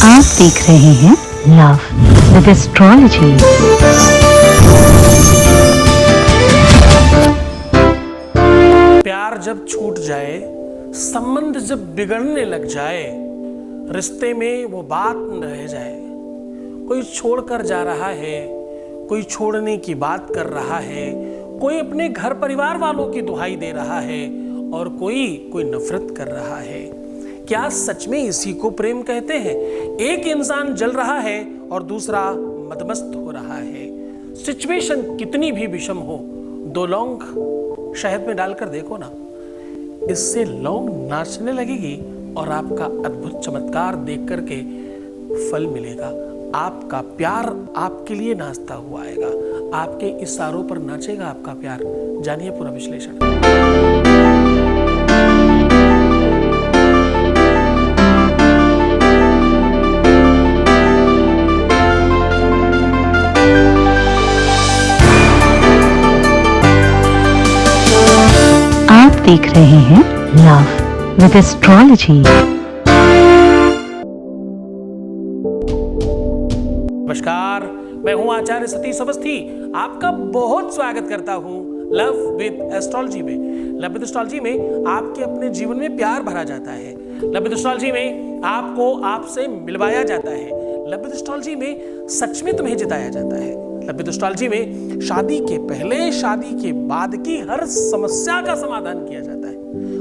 आप देख रहे हैं लव विद एस्ट्रोलॉजी। प्यार जब छूट जाए, संबंध जब बिगड़ने लग जाए, रिश्ते में वो बात न रह जाए, कोई छोड़कर जा रहा है, कोई छोड़ने की बात कर रहा है, कोई अपने घर परिवार वालों की दुहाई दे रहा है और कोई नफरत कर रहा है। क्या सच में इसी को प्रेम कहते हैं? एक इंसान जल रहा है और दूसरा मदमस्त हो रहा है। सिचुएशन कितनी भी विषम हो, 2 लौंग शहद में डालकर देखो ना, इससे लौंग नाचने लगेगी और आपका अद्भुत चमत्कार देख करके फल मिलेगा। आपका प्यार आपके लिए नाचता हुआ आएगा, आपके इशारों पर नाचेगा आपका प्यार। जानिए पूरा विश्लेषण। आप देख रहे हैं लव विद एस्ट्रोलॉजी। नमस्कार, मैं हूं आचार्य सतीश अवस्थी। आपका बहुत स्वागत करता हूं लव विद एस्ट्रोलॉजी में। लव विद एस्ट्रोलॉजी में आपके अपने जीवन में प्यार भरा जाता है। लव विद एस्ट्रोलॉजी में आपको आपसे मिलवाया जाता है। लव विद एस्ट्रोलॉजी में सच में तुम्हें जिताया जाता है। लव विद एस्ट्रोलॉजी में शादी के पहले, शादी के बाद की हर समस्या का समाधान किया जाता है।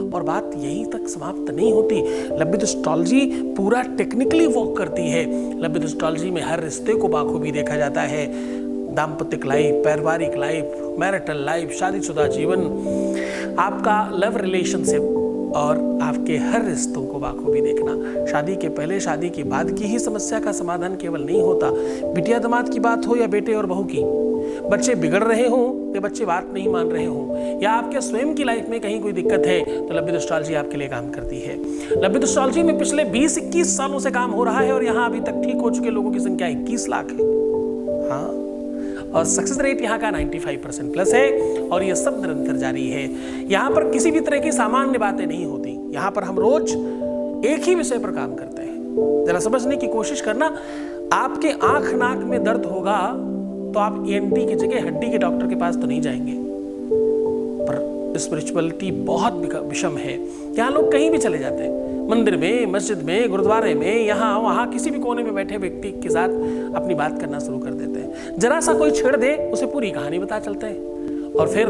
और बात यहीं तक समाप्त नहीं होती। लव विद एस्ट्रोलॉजी पूरा टेक्निकली वर्क करती है। लव विद एस्ट्रोलॉजी में हर रिश्ते को बाखूबी देखा जाता है। दाम्पत्य लाइफ, पारिवारिक लाइफ, मैरिटल लाइफ, शादीशुदा जीवन, आपका लव रिलेशनशिप और आपके हर रिश्तों को बाखूबी देखना। शादी के पहले, शादी के बाद की ही समस्या का समाधान केवल नहीं होता। बिटिया दामाद की बात हो या बेटे और बहू की, बच्चे बिगड़ रहे हों या बच्चे बात नहीं मान रहे हों, या आपके स्वयं की लाइफ में कहीं कोई दिक्कत है, तो लव विद एस्ट्रोलॉजी आपके लिए काम करती है। लव विद एस्ट्रोलॉजी में पिछले 20-21 सालों से काम हो रहा है और यहाँ अभी तक ठीक हो चुके लोगों की संख्या 21 लाख है। हाँ, और सक्सेस रेट यहाँ का 95% प्लस है और ये सब निरंतर जारी है। यहाँ पर किसी भी तरह की सामान्य बातें नहीं होती। यहाँ पर हम रोज एक ही विषय पर काम करते हैं। जरा समझने की कोशिश करना। आपके आंख नाक में दर्द होगा तो आप ENT की जगह हड्डी के डॉक्टर के पास तो नहीं जाएंगे। पर स्पिरिचुअलिटी बहुत विषम है। यहाँ लोग कहीं भी चले जाते हैं, मंदिर में, मस्जिद में, गुरुद्वारे में, यहाँ वहाँ किसी भी कोने में बैठे व्यक्ति के साथ अपनी बात करना शुरू कर देते हैं। जरा सा कोई छेड़ दे, उसे पूरी कहानी बता चलते हैं और फिर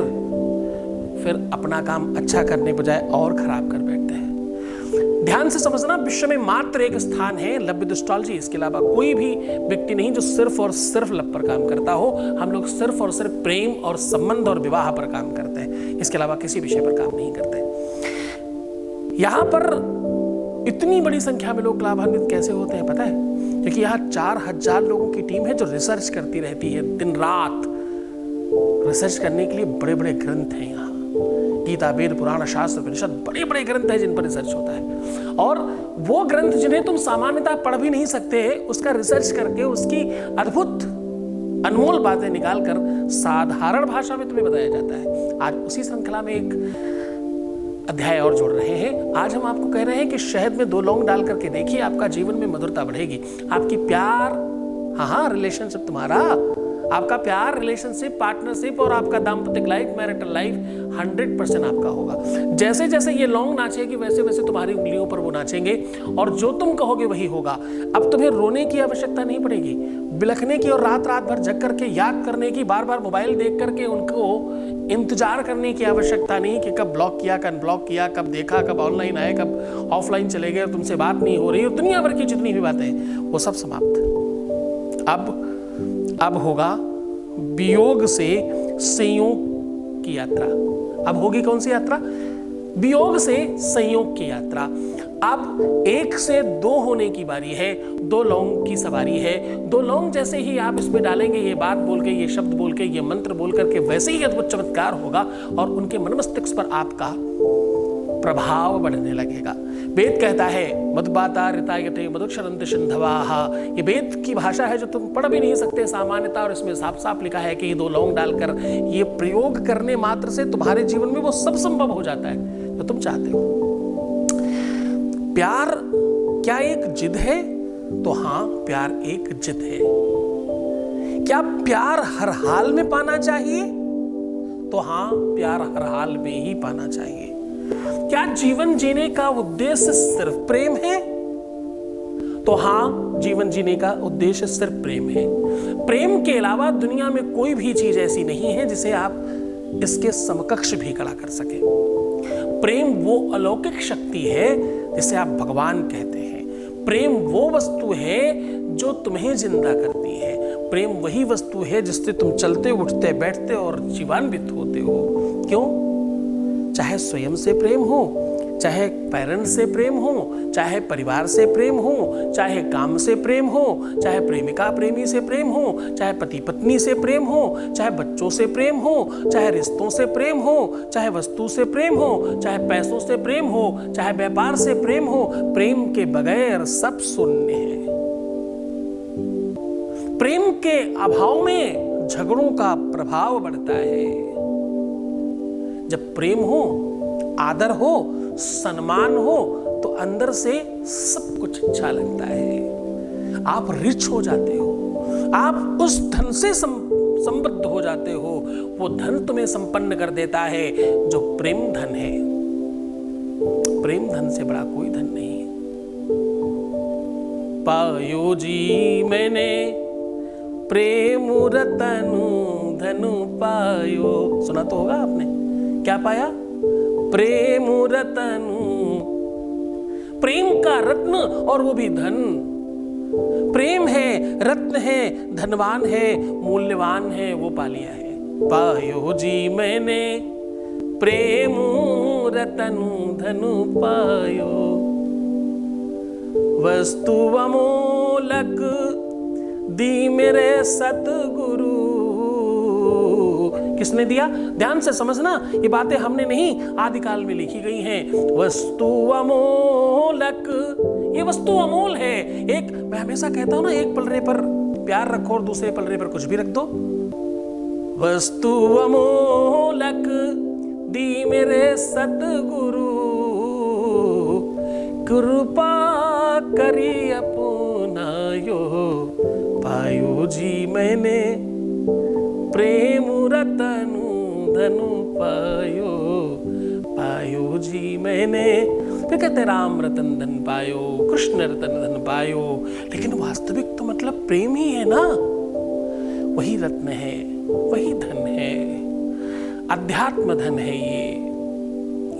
अपना काम अच्छा करने बजाय और खराब कर बैठते हैं। ध्यान से समझना, विश्व में मात्र एक स्थान है लव विद एस्ट्रोलॉजी। इसके अलावा कोई भी व्यक्ति नहीं जो सिर्फ और सिर्फ लव पर काम करता हो। हम लोग सिर्फ और सिर्फ प्रेम और संबंध और विवाह पर काम करते हैं। इसके अलावा किसी विषय पर काम नहीं करते। यहाँ पर इतनी बड़ी संख्या में लोग लाभान्वित कैसे होते हैं पता है? क्योंकि यहाँ 4000 लोगों की टीम है जो रिसर्च करती रहती है दिन रात। रिसर्च करने के लिए बड़े बड़े ग्रंथ हैं यहाँ। गीता, वेद, पुराण, शास्त्र, उपनिषद, बड़े बड़े ग्रंथ हैं जिन पर रिसर्च होता है। और वो ग्रंथ जिन्हें तुम सामान्यतः पढ़ भी नहीं सकते, उसका रिसर्च करके उसकी अद्भुत अनमोल बातें निकालकर साधारण भाषा में तुम्हें बताया जाता है। आज उसी श्रृंखला में एक अध्याय और जोड़ रहे हैं। आज हम आपको कह रहे हैं कि शहद में 2 लौंग डाल करके देखिए, आपका जीवन में मधुरता बढ़ेगी। आपकी प्यार, हाँ रिलेशनशिप, तुम्हारा आपका प्यार, रिलेशनशिप, पार्टनरशिप और आपका दाम्पत्य लाइफ, मैरिटल लाइफ 100% आपका होगा। जैसे जैसे ये लौंग नाचेगी वैसे वैसे तुम्हारी उंगलियों पर वो नाचेंगे और जो तुम कहोगे वही होगा। अब तुम्हें रोने की आवश्यकता नहीं पड़ेगी, बिलखने की और रात रात भर जग करके याद करने की, बार बार मोबाइल देख करके उनको इंतजार करने की आवश्यकता नहीं कि कब ब्लॉक किया, कब अनब्लॉक किया, कब देखा, कब ऑनलाइन आए, कब ऑफलाइन चले गए, तुमसे बात नहीं हो रही और दुनिया भर की जितनी भी बातें वो सब समाप्त। अब होगा वियोग से संयोग की यात्रा। अब होगी कौन सी यात्रा? वियोग से संयोग की यात्रा। अब 1 से 2 होने की बारी है। 2 लौंग की सवारी है। 2 लौंग जैसे ही आप इसमें डालेंगे, ये बात बोल के, ये शब्द बोल के, ये मंत्र बोल करके, वैसे ही अद्भुत चमत्कार होगा और उनके मन मस्तिष्क पर आपका प्रभाव बढ़ने लगेगा। वेद कहता है मधुबाता ऋतायते मधुक्षरंत सिंधवाः। ये वेद की भाषा है जो तुम पढ़ भी नहीं सकते सामान्यता, और इसमें साफ साफ लिखा है कि ये 2 लौंग डालकर ये प्रयोग करने मात्र से तुम्हारे जीवन में वो सब संभव हो जाता है जो तुम चाहते हो। प्यार क्या एक जिद है तो हाँ, प्यार एक जिद है। क्या प्यार हर हाल में पाना चाहिए? तो हाँ, प्यार हर हाल में ही पाना चाहिए। क्या जीवन जीने का उद्देश्य सिर्फ प्रेम है? तो हाँ, जीवन जीने का उद्देश्य सिर्फ प्रेम है। प्रेम के अलावा दुनिया में कोई भी चीज ऐसी नहीं है जिसे आप इसके समकक्ष भी खड़ा कर सके। प्रेम वो अलौकिक शक्ति है जिसे आप भगवान कहते हैं। प्रेम वो वस्तु है जो तुम्हें जिंदा करती है। प्रेम वही वस्तु है जिससे तुम चलते, उठते, बैठते और जीवान्वित होते हो। क्यों? चाहे स्वयं से प्रेम हो, चाहे पेरेंट्स से प्रेम हो, चाहे परिवार से प्रेम हो, चाहे काम से प्रेम हो, चाहे प्रेमिका प्रेमी से प्रेम हो, चाहे पति पत्नी से प्रेम हो, चाहे बच्चों से प्रेम हो, चाहे रिश्तों से प्रेम हो, चाहे वस्तु से प्रेम हो, चाहे पैसों से प्रेम हो, चाहे व्यापार से प्रेम हो, प्रेम के बगैर सब शून्य है। प्रेम के अभाव में झगड़ों का प्रभाव बढ़ता है। जब प्रेम हो, आदर हो, सम्मान हो, तो अंदर से सब कुछ अच्छा लगता है। आप रिच हो जाते हो, आप उस धन से समृद्ध हो जाते हो। वो धन तुम्हें संपन्न कर देता है जो प्रेम धन है। प्रेम धन से बड़ा कोई धन नहीं है। पायो जी मैंने प्रेम रतनु धनु पायो। सुना तो होगा आपने। क्या पाया? प्रेम रतनु। प्रेम का रत्न, और वो भी धन। प्रेम है, रत्न है, धनवान है, मूल्यवान है, वो पा लिया है। पायो जी मैंने प्रेम रतनु धनु पायो। वस्तु अमोलक दी मेरे सतगुरु। किसने दिया? ध्यान से समझना, ये बातें हमने नहीं, आदिकाल में लिखी गई हैं। वस्तु अमोलक, ये वस्तु अमोल है। एक, मैं हमेशा कहता हूं ना, एक पलड़े पर प्यार रखो और दूसरे पलड़े पर कुछ भी रख दो। वस्तु अमोलक दी मेरे सतगुरु, कृपा करी अपनायो। पायो जी मैंने प्रेम रतनु धनु पायो। पायो जी मैंने, फिर कहते राम रतन धन पायो, कृष्ण रतन धन पायो। लेकिन वास्तविक तो मतलब प्रेम ही है ना। वही रत्न है, वही धन है, अध्यात्म धन है।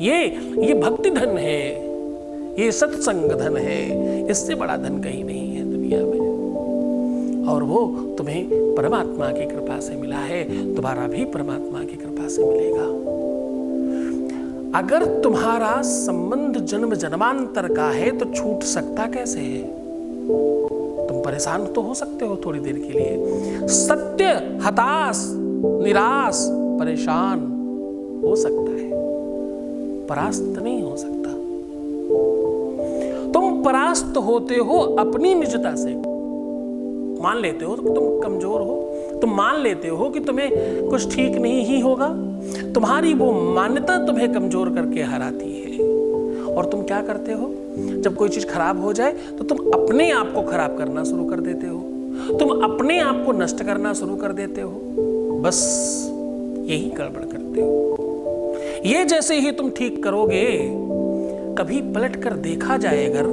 ये भक्ति धन है, ये सत्संग धन है। इससे बड़ा धन कहीं नहीं है दुनिया में। और वो तुम्हें परमात्मा की कृपा से मिला है, दोबारा भी परमात्मा की कृपा से मिलेगा। अगर तुम्हारा संबंध जन्म जन्मांतर का है तो छूट सकता कैसे है? तुम परेशान तो हो सकते हो थोड़ी देर के लिए, सत्य हताश, निराश, परेशान हो सकता है, परास्त नहीं हो सकता। तुम परास्त होते हो अपनी निजता से। मान लेते हो कि तुम कमजोर हो, तुम मान लेते हो कि तुम्हें कुछ ठीक नहीं ही होगा। तुम्हारी वो मान्यता तुम्हें कमजोर करके हराती है। और तुम क्या करते हो? जब कोई चीज खराब हो जाए तो तुम अपने आप को खराब करना शुरू कर देते हो, तुम अपने आप को नष्ट करना शुरू कर देते हो। बस यही गड़बड़ करते हो। ये जैसे ही तुम ठीक करोगे, कभी पलट कर देखा जाए, अगर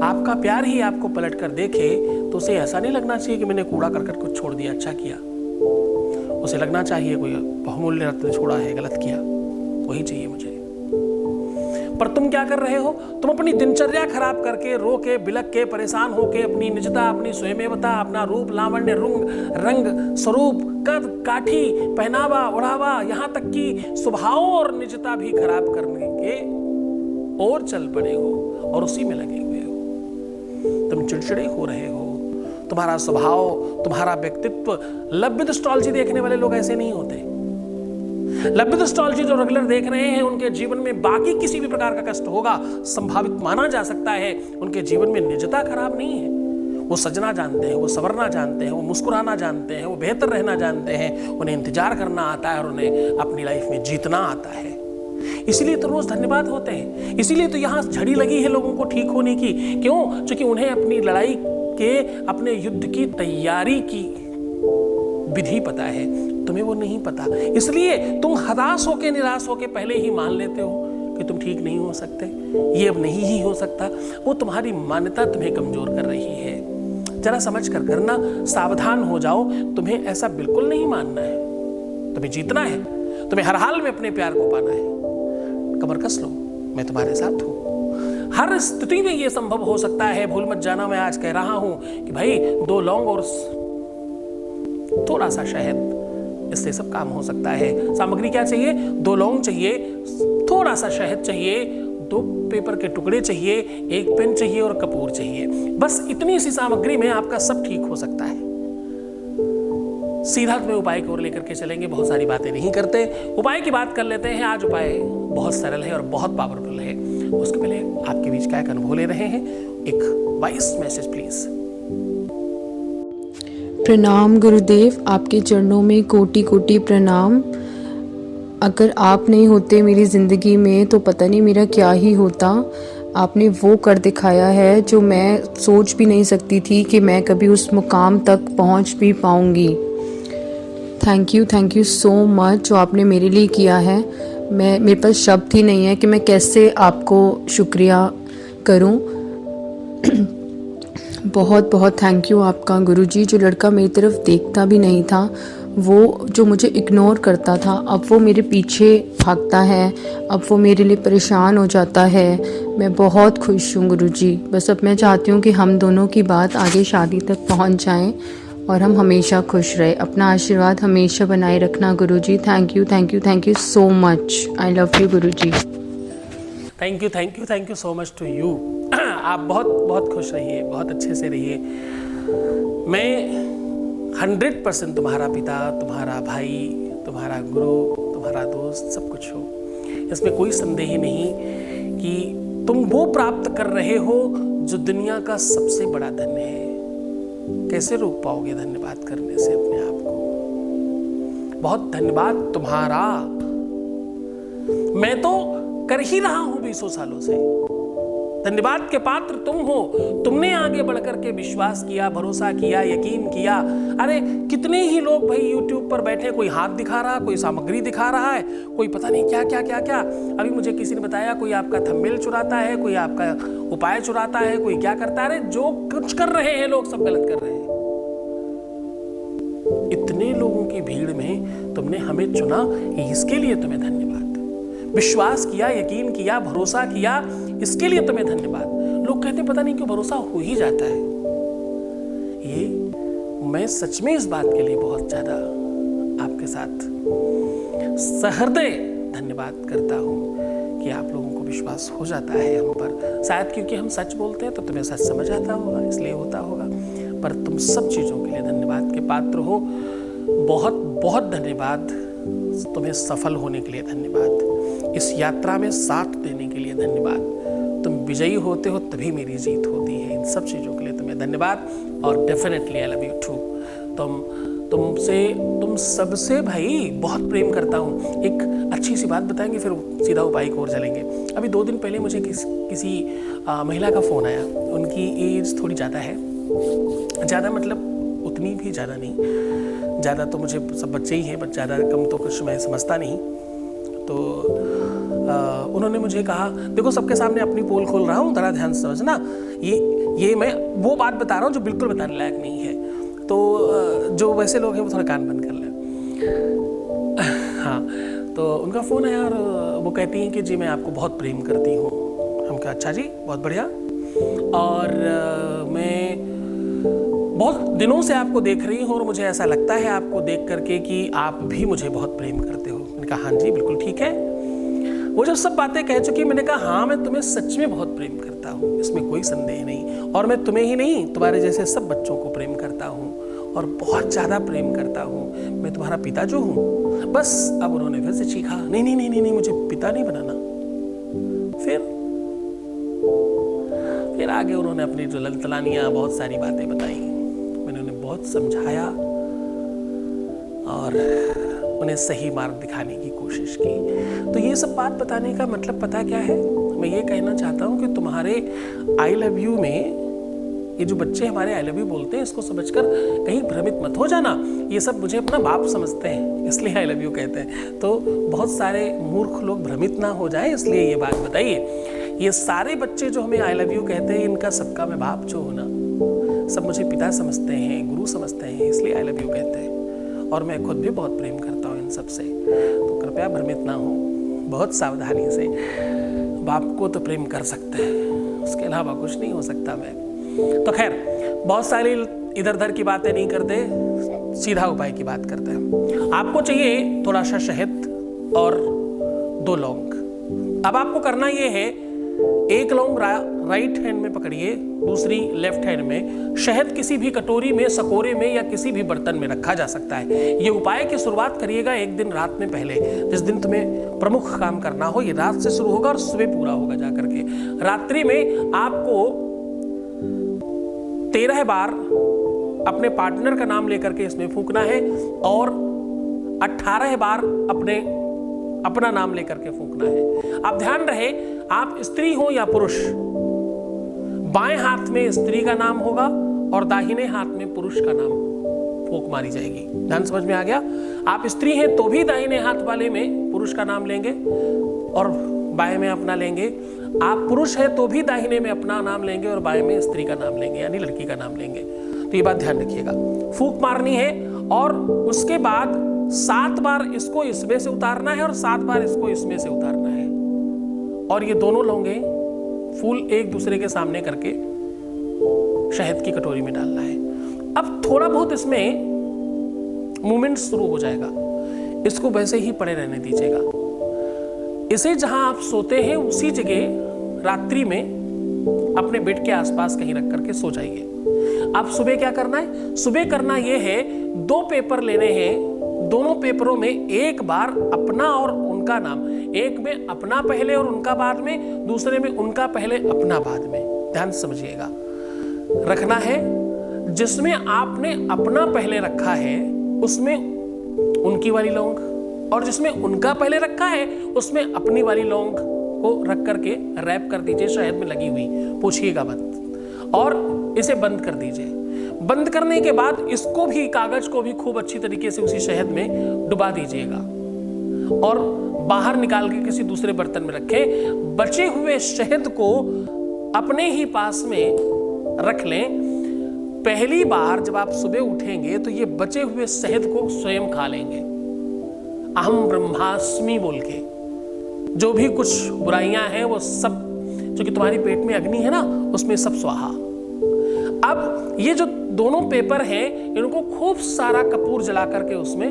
आपका प्यार ही आपको पलट कर देखे तो उसे ऐसा नहीं लगना चाहिए कि मैंने कूड़ा करकट कुछ छोड़ दिया, अच्छा किया। उसे लगना चाहिए कोई बहुमूल्य रत्न छोड़ा है, गलत किया, वही चाहिए मुझे। पर तुम क्या कर रहे हो? तुम अपनी दिनचर्या खराब करके, रो के, बिलक के, परेशान होके अपनी निजता, अपनी स्वयमेवता, अपना रूप, लावण्य, रंग, स्वरूप, कद, काठी, पहनावा, ओढ़ावा, यहाँ तक कि स्वभाव और निजता भी खराब करने के और चल पड़े हो और उसी में लगे हुए हो। तुम चिड़चिड़े हो रहे हो। तुम्हारा स्वभाव, तुम्हारा व्यक्तित्व, लव विद एस्ट्रोलॉजी देखने वाले लोग ऐसे नहीं होते। लव विद एस्ट्रोलॉजी जो रेगुलर देख रहे हैं, उनके जीवन में बाकी किसी भी प्रकार का कष्ट होगा संभावित माना जा सकता है। उनके जीवन में निजता खराब नहीं है। वो सजना जानते हैं, वो संवरना जानते हैं, वो मुस्कुराना जानते हैं, वो बेहतर रहना जानते हैं, उन्हें इंतजार करना आता है और उन्हें अपनी लाइफ में जीतना आता है। इसीलिए तो रोज धन्यवाद होते हैं। इसीलिए तो यहाँ झड़ी लगी है लोगों को ठीक होने की। क्यों? क्योंकि उन्हें अपनी लड़ाई के अपने युद्ध की तैयारी की विधि पता है, तुम्हें वो नहीं पता। इसलिए तुम हताश होके निराश होके पहले ही मान लेते हो कि तुम ठीक नहीं हो सकते, ये अब नहीं ही हो सकता। वो तुम्हारी मान्यता तुम्हें कमजोर कर रही है। जरा समझ कर करना, सावधान हो जाओ। तुम्हें ऐसा बिल्कुल नहीं मानना है, तुम्हें जीतना है, तुम्हें हर हाल में अपने प्यार को पाना है। कमर कस लो, मैं तुम्हारे साथ हूं। हर स्थिति में यह संभव हो सकता है। भूल मत जाना, मैं आज कह रहा हूं कि भाई 2 लौंग और थोड़ा सा शहद, इससे सब काम हो सकता है। सामग्री क्या चाहिए? 2 लौंग चाहिए, थोड़ा सा शहद चाहिए, 2 पेपर के टुकड़े चाहिए, 1 पेन चाहिए और कपूर चाहिए। बस इतनी सी सामग्री में आपका सब ठीक हो सकता है। सीधा तुम्हें उपाय की ओर लेकर के चलेंगे, बहुत सारी बातें नहीं करते, उपाय की बात कर लेते हैं। आज उपाय बहुत सरल है और बहुत पावरफुल है। उसके पहले आपके बीच क्या एक अनुभव ले रहे हैं, एक वॉइस मैसेज प्लीज। प्रणाम गुरुदेव, आपके चरणों में कोटि कोटि प्रणाम। अगर आप नहीं होते मेरी ज़िंदगी में तो पता नहीं मेरा क्या ही होता। आपने वो कर दिखाया है जो मैं सोच भी नहीं सकती थी कि मैं कभी उस मुकाम तक पहुंच भी पाऊंगी। थैंक यू सो मच जो आपने मेरे लिए किया है। मेरे पास शब्द ही नहीं है कि मैं कैसे आपको शुक्रिया करूं। बहुत बहुत थैंक यू आपका गुरुजी। जो लड़का मेरी तरफ देखता भी नहीं था, वो जो मुझे इग्नोर करता था, अब वो मेरे पीछे भागता है, अब वो मेरे लिए परेशान हो जाता है। मैं बहुत खुश हूँ गुरुजी। बस अब मैं चाहती हूँ कि हम दोनों की बात आगे शादी तक पहुँच जाए और हम हमेशा खुश रहे। अपना आशीर्वाद हमेशा बनाए रखना Guruji. Thank you so much. I love you Guruji. Thank you so much to you. आप बहुत बहुत खुश रहिए, बहुत अच्छे से रहिए। मैं 100% तुम्हारा पिता, तुम्हारा भाई, तुम्हारा गुरु, तुम्हारा दोस्त, सब कुछ हो। इसमें कोई संदेह नहीं कि तुम वो प्राप्त कर रहे हो जो दुनिया का सबसे बड़ा धन है। कैसे रोक पाओगे धन्यवाद करने से अपने आप को? बहुत धन्यवाद तुम्हारा। मैं तो कर ही रहा हूं 20 सालों से। धन्यवाद के पात्र तुम हो। तुमने आगे बढ़कर के विश्वास किया, भरोसा किया, यकीन किया। अरे कितने ही लोग भाई YouTube पर बैठे, कोई हाथ दिखा रहा, कोई सामग्री दिखा रहा है, कोई पता नहीं क्या क्या क्या क्या। अभी मुझे किसी ने बताया कोई आपका थंबनेल चुराता है, कोई आपका उपाय चुराता है, कोई क्या करता है। अरे जो कुछ कर रहे हैं लोग सब गलत कर रहे हैं। इतने लोगों की भीड़ में तुमने हमें चुना, इसके लिए तुम्हें धन्यवाद। विश्वास किया, यकीन किया, भरोसा किया, इसके लिए तुम्हें धन्यवाद। लोग कहते पता नहीं क्यों भरोसा हो ही जाता है। ये मैं सच में इस बात के लिए बहुत ज्यादा आपके साथ सहृदय धन्यवाद करता हूं कि आप लोगों को विश्वास हो जाता है हम पर। शायद क्योंकि हम सच बोलते हैं तो तुम्हें सच समझ आता होगा, इसलिए होता होगा। पर तुम सब चीजों के लिए धन्यवाद के पात्र हो। बहुत बहुत धन्यवाद। तुम्हें सफल होने के लिए धन्यवाद। इस यात्रा में साथ देने के लिए धन्यवाद। तुम विजयी होते हो तभी मेरी जीत होती है। इन सब चीज़ों के लिए तुम्हें धन्यवाद। और definitely I love you too. तुम सबसे भाई बहुत प्रेम करता हूँ। एक अच्छी सी बात बताएंगे फिर सीधा उपाय की ओर चलेंगे। अभी 2 दिन पहले मुझे किसी महिला का फ़ोन आया। उनकी एज थोड़ी ज़्यादा है, ज़्यादा मतलब उतनी भी ज़्यादा नहीं। ज़्यादा तो मुझे सब बच्चे ही हैं, बट ज़्यादा कम तो कुछ मैं समझता नहीं। तो उन्होंने मुझे कहा, देखो सबके सामने अपनी पोल खोल रहा हूँ, ज़रा ध्यान से समझना। ये मैं वो बात बता रहा हूँ जो बिल्कुल बताने लायक नहीं है। तो जो वैसे लोग हैं वो थोड़ा कान बंद कर लें। हाँ, तो उनका फ़ोन आया और वो कहती हैं कि जी मैं आपको बहुत प्रेम करती हूँ। हम कहा अच्छा जी, बहुत बढ़िया। और मैं बहुत दिनों से आपको देख रही हूँ और मुझे ऐसा लगता है आपको देख करके कि आप भी मुझे बहुत प्रेम करते हो। मैंने कहा हाँ जी बिल्कुल ठीक है। वो जब सब बातें कह चुकी, मैंने कहा हाँ मैं तुम्हें सच में बहुत प्रेम करता हूँ, इसमें कोई संदेह नहीं। और मैं तुम्हें ही नहीं, तुम्हारे जैसे सब बच्चों को प्रेम करता हूँ और बहुत ज़्यादा प्रेम करता हूँ। मैं तुम्हारा पिता जो हूँ। बस अब उन्होंने फिर से चीखा, नहीं मुझे पिता नहीं बनाना। फिर आगे उन्होंने अपनी जो ललतलानियाँ बहुत सारी बातें बताई। मैंने उन्हें बहुत समझाया और उन्हें सही मार्ग दिखाने की कोशिश की। तो ये सब बात बताने का मतलब पता क्या है? मैं ये कहना चाहता हूँ कि तुम्हारे आई लव यू में ये जो बच्चे हमारे आई लव यू बोलते हैं इसको समझकर कहीं भ्रमित मत हो जाना, ये सब मुझे अपना बाप समझते हैं इसलिए आई लव यू कहते हैं। तो बहुत सारे मूर्ख लोग भ्रमित ना हो जाए इसलिए ये बात बताइए। ये सारे बच्चे जो हमें आई लव यू कहते हैं इनका सबका मैं बाप जो हूँ ना, सब मुझे पिता समझते हैं, गुरु समझते हैं, इसलिए आई लव यू कहते हैं। और मैं खुद भी बहुत प्रेम करता हूँ इन सब से, तो कृपया भ्रमित ना हो, बहुत सावधानी से। बाप को तो प्रेम कर सकते हैं, उसके अलावा कुछ नहीं हो सकता मैं। तो खैर बहुत सारी इधर उधर की बातें नहीं करते, सीधा उपाय की बात करते हैं। आपको चाहिए थोड़ा सा शहद और 2 लौंग। अब आपको करना ये है, 1 लौंग राइट हैंड में पकड़िए, दूसरी लेफ्ट हैंड में। शहद किसी भी कटोरी में, सकोरे में या किसी भी बर्तन में रखा जा सकता है। ये उपाय की शुरुआत करिएगा एक दिन रात में पहले, जिस दिन तुम्हें प्रमुख काम करना हो। ये रात से शुरू होगा और सुबह पूरा होगा जाकर के। रात्रि में आपको 13 बार अपने पार्टनर का नाम लेकर के इसमें फूंकना है और 18 बार अपना नाम लेकर के फूंकना है। अब ध्यान रहे, आप स्त्री हो या पुरुष, बाएं हाथ में स्त्री का नाम होगा और दाहिने हाथ में पुरुष का नाम फूंक मारी जाएगी। ध्यान समझ में आ गया? आप स्त्री हैं तो भी दाहिने हाथ वाले में पुरुष का नाम लेंगे और बाएं में अपना लेंगे। आप पुरुष हैं तो भी दाहिने में अपना नाम लेंगे और बाएं में स्त्री का नाम लेंगे, यानी लड़की का नाम लेंगे। तो ये बात ध्यान रखिएगा। फूंक मारनी है और उसके बाद 7 बार इसको इसमें से उतारना है और 7 बार इसको इसमें से उतारना है। और ये दोनों लौंगे फूल एक दूसरे के सामने करके शहद की कटोरी में डालना है। अब थोड़ा बहुत इसमें मूवमेंट शुरू हो जाएगा, इसको वैसे ही पड़े रहने दीजिएगा। इसे जहां आप सोते हैं उसी जगह रात्रि में अपने बेड के आसपास कहीं रख करके सो जाइए। अब सुबह क्या करना है? सुबह करना यह है, 2 पेपर लेने हैं, दोनों पेपरों में एक बार अपना और उनका नाम, एक में अपना पहले और उनका बाद में, दूसरे में उनका पहले अपना बाद में। ध्यान समझिएगा, रखना है। जिसमें आपने अपना पहले रखा है उसमें उनकी वाली लौंग, और जिसमें उनका पहले रखा है उसमें अपनी वाली लौंग को रख करके रैप कर दीजिए शहद में लगी हुई, पूछिएगा मत, और इसे बंद कर दीजिए। बंद करने के बाद इसको भी, कागज को भी खूब अच्छी तरीके से उसी शहद में डुबा दीजिएगा और बाहर निकाल के किसी दूसरे बर्तन में रखें। बचे हुए शहद को अपने ही पास में रख लें। पहली बार जब आप सुबह उठेंगे तो ये बचे हुए शहद को स्वयं खा लेंगे, अहम ब्रह्मास्मि बोल के। जो भी कुछ बुराइयां हैं वो सब, जो कि तुम्हारी पेट में अग्नि है ना, उसमें सब स्वाहा। अब ये जो दोनों पेपर हैं इनको खूब सारा कपूर जला करके उसमें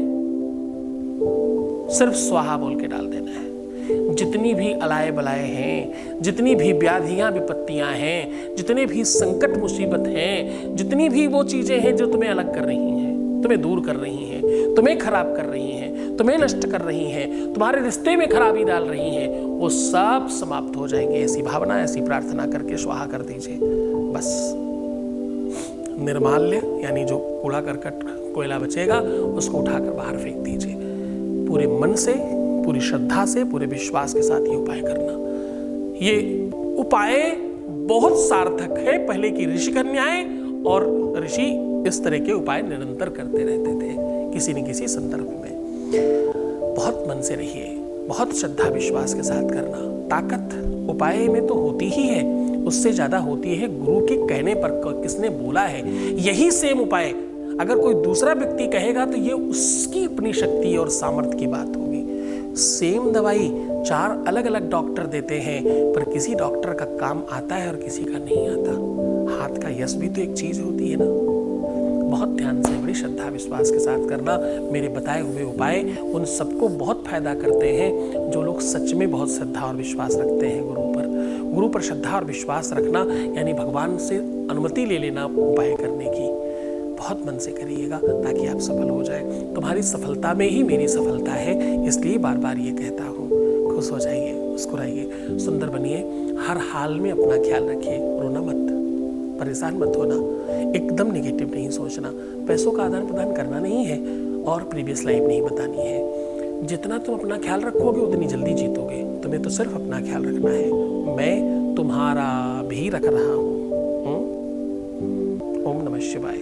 सिर्फ स्वाहा बोल के डाल देना है। जितनी भी अलाए बलाए हैं, जितनी भी व्याधियां विपत्तियां हैं, जितने भी संकट मुसीबत हैं, जितनी भी वो चीजें हैं जो तुम्हें अलग कर रही हैं, तुम्हें दूर कर रही हैं, तुम्हें खराब कर रही हैं, तुम्हें नष्ट कर रही हैं, तुम्हारे रिश्ते में खराबी डाल रही हैं, वो सब समाप्त हो जाएंगे। ऐसी भावना, ऐसी प्रार्थना करके स्वाहा कर दीजिए। बस निर्माल्य यानी जो कूड़ा करकट कोयला बचेगा उसको उठाकर बाहर फेंक दीजिए। पूरे मन से, पूरी श्रद्धा से, पूरे विश्वास के साथ ये उपाय करना। ये उपाय बहुत सार्थक है। पहले की ऋषि कन्याएं और ऋषि इस तरह के उपाय निरंतर करते रहते थे किसी न किसी संदर्भ में। बहुत मन से रहिए, बहुत श्रद्धा विश्वास के साथ करना। ताकत उपाय में तो होती ही है, उससे ज्यादा होती है गुरु के कहने पर, किसने बोला है। यही सेम उपाय अगर कोई दूसरा व्यक्ति कहेगा तो ये उसकी अपनी शक्ति और सामर्थ्य की बात होगी। सेम दवाई 4 अलग अलग डॉक्टर देते हैं, पर किसी डॉक्टर का काम आता है और किसी का नहीं आता। हाथ का यश भी तो एक चीज होती है ना। बहुत ध्यान से, बड़ी श्रद्धा विश्वास के साथ करना। मेरे बताए हुए उपाय उन सबको बहुत फायदा करते हैं जो लोग सच में बहुत श्रद्धा और विश्वास रखते हैं गुरु पर। गुरु पर श्रद्धा और विश्वास रखना यानी भगवान से अनुमति ले लेना उपाय करने की। बहुत मन से करिएगा ताकि आप सफल हो जाए। तुम्हारी सफलता में ही मेरी सफलता है, इसलिए बार बार ये कहता हूँ। खुश हो जाइए, मुस्कुराइए, सुंदर बनिए, हर हाल में अपना ख्याल रखिए। रोना मत, परेशान मत होना, एकदम नेगेटिव नहीं सोचना। पैसों का आदान प्रदान करना नहीं है और प्रीवियस लाइफ नहीं बतानी है। जितना तुम अपना ख्याल रखोगे उतनी जल्दी जीतोगे। तुम्हें तो सिर्फ अपना ख्याल रखना है। मैं तुम्हारा भी रख रहा हूँ। ओम नमः शिवाय।